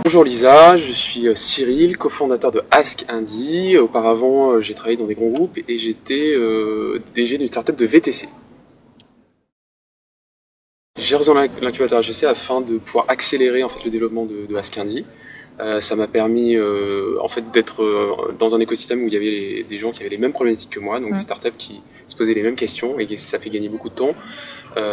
Bonjour Lisa, je suis Cyril, cofondateur de Ask Indie. Auparavant, j'ai travaillé dans des grands groupes et j'étais DG d'une startup de VTC. J'ai rejoint l'incubateur HEC afin de pouvoir accélérer en fait le développement de Ask Indie. Ça m'a permis en fait d'être dans un écosystème où il y avait des gens qui avaient les mêmes problématiques que moi, donc des startups qui se posaient les mêmes questions et ça fait gagner beaucoup de temps.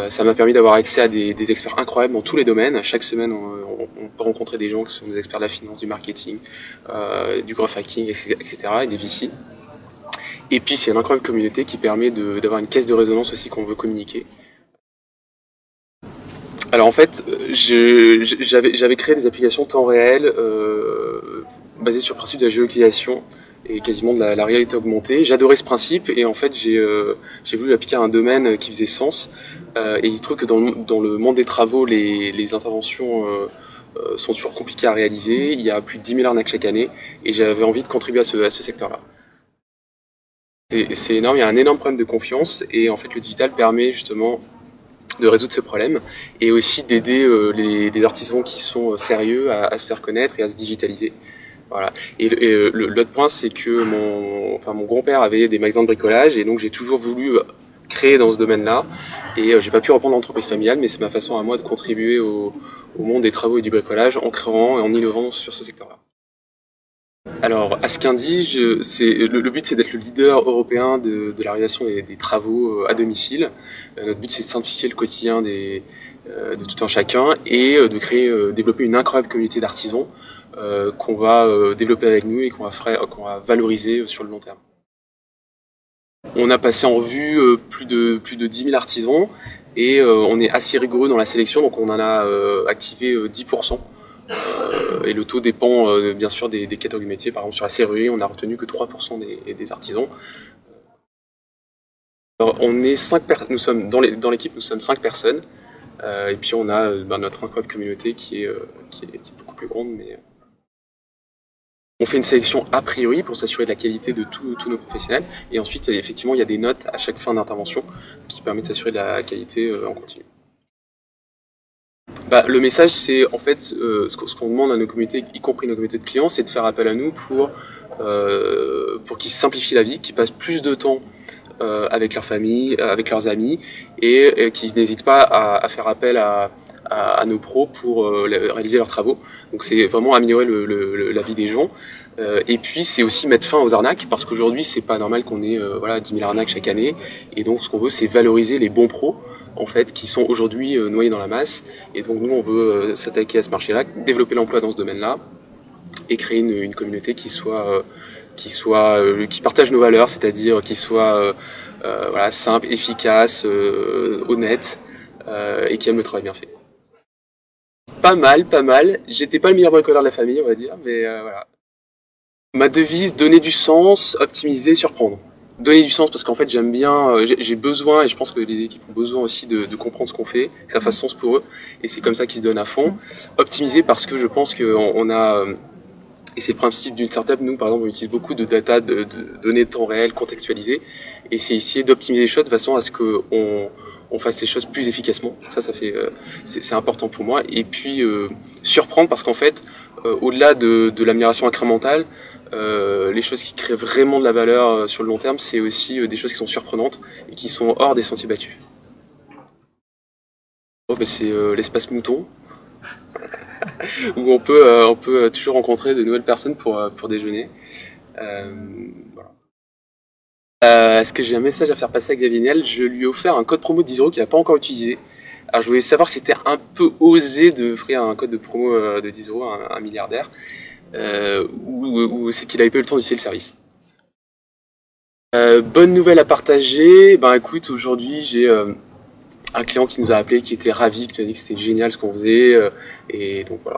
Ça m'a permis d'avoir accès à des experts incroyables dans tous les domaines. Chaque semaine, on peut rencontrer des gens qui sont des experts de la finance, du marketing, du growth hacking, etc. et des VC. Et puis c'est une incroyable communauté qui permet d'avoir une caisse de résonance aussi qu'on veut communiquer. Alors en fait, j'avais créé des applications temps réel basées sur le principe de la géolocalisation et quasiment de la réalité augmentée. J'adorais ce principe et en fait j'ai voulu l'appliquer à un domaine qui faisait sens. Et il se trouve que dans le monde des travaux, les interventions sont toujours compliquées à réaliser. Il y a plus de 10 000 arnaques chaque année et j'avais envie de contribuer à ce secteur-là. C'est énorme, il y a un énorme problème de confiance et en fait le digital permet justement de résoudre ce problème et aussi d'aider les artisans qui sont sérieux à se faire connaître et à se digitaliser. Voilà. Et l'autre point, c'est que mon grand-père avait des magasins de bricolage et donc j'ai toujours voulu créer dans ce domaine-là et j'ai pas pu reprendre l'entreprise familiale, mais c'est ma façon à moi de contribuer au monde des travaux et du bricolage en créant et en innovant sur ce secteur-là. Alors, Ask Indie, le but c'est d'être le leader européen de la réalisation des travaux à domicile. Notre but c'est de simplifier le quotidien de tout un chacun et de développer une incroyable communauté d'artisans qu'on va développer avec nous et qu'on va valoriser sur le long terme. On a passé en revue plus de 10 000 artisans et on est assez rigoureux dans la sélection, donc on en a activé 10%. Et le taux dépend bien sûr des catégories métiers. Par exemple sur la serrurerie, on a retenu que 3% des artisans. Alors, nous sommes dans l'équipe, nous sommes 5 personnes. Et puis on a notre incroyable communauté qui est beaucoup plus grande. Mais on fait une sélection a priori pour s'assurer de la qualité de tous nos professionnels. Et ensuite, effectivement, il y a des notes à chaque fin d'intervention qui permettent de s'assurer de la qualité en continu. Le message, c'est en fait ce qu'on demande à nos communautés, y compris nos communautés de clients, c'est de faire appel à nous pour qu'ils simplifient la vie, qu'ils passent plus de temps avec leur famille, avec leurs amis, et qu'ils n'hésitent pas à faire appel à nos pros pour réaliser leurs travaux. Donc c'est vraiment améliorer la vie des gens. Et puis c'est aussi mettre fin aux arnaques, parce qu'aujourd'hui c'est pas normal qu'on ait 10 000 arnaques chaque année. Et donc ce qu'on veut, c'est valoriser les bons pros, en fait, qui sont aujourd'hui noyés dans la masse. Et donc nous, on veut s'attaquer à ce marché-là, développer l'emploi dans ce domaine-là, et créer une communauté qui partage nos valeurs, c'est-à-dire qui soit simple, efficace, honnête, et qui aime le travail bien fait. Pas mal. J'étais pas le meilleur bricoleur de la famille, on va dire, mais voilà. Ma devise, donner du sens, optimiser, surprendre. Donner du sens parce qu'en fait j'aime bien, j'ai besoin et je pense que les équipes ont besoin aussi de comprendre ce qu'on fait, que ça fasse sens pour eux et c'est comme ça qu'ils se donnent à fond. Optimiser parce que je pense qu'on a, et c'est le principe d'une startup, nous par exemple on utilise beaucoup de data, de données de temps réel contextualisées et c'est essayer d'optimiser les choses de façon à ce qu'on fasse les choses plus efficacement. C'est important pour moi. Et puis surprendre parce qu'en fait au-delà de l'amélioration incrémentale, les choses qui créent vraiment de la valeur sur le long terme, c'est aussi des choses qui sont surprenantes et qui sont hors des sentiers battus. C'est l'espace mouton, où on peut toujours rencontrer de nouvelles personnes pour déjeuner. Voilà. Est-ce que j'ai un message à faire passer à Xavier Niel? Je lui ai offert un code promo de 10 € qu'il n'a pas encore utilisé. Alors je voulais savoir si c'était un peu osé d'offrir un code de promo de 10 € à un milliardaire. Ou c'est qu'il avait pas eu le temps d'utiliser le service. Bonne nouvelle à partager. Écoute, aujourd'hui j'ai un client qui nous a appelé, qui était ravi, qui nous a dit que c'était génial ce qu'on faisait, et donc voilà.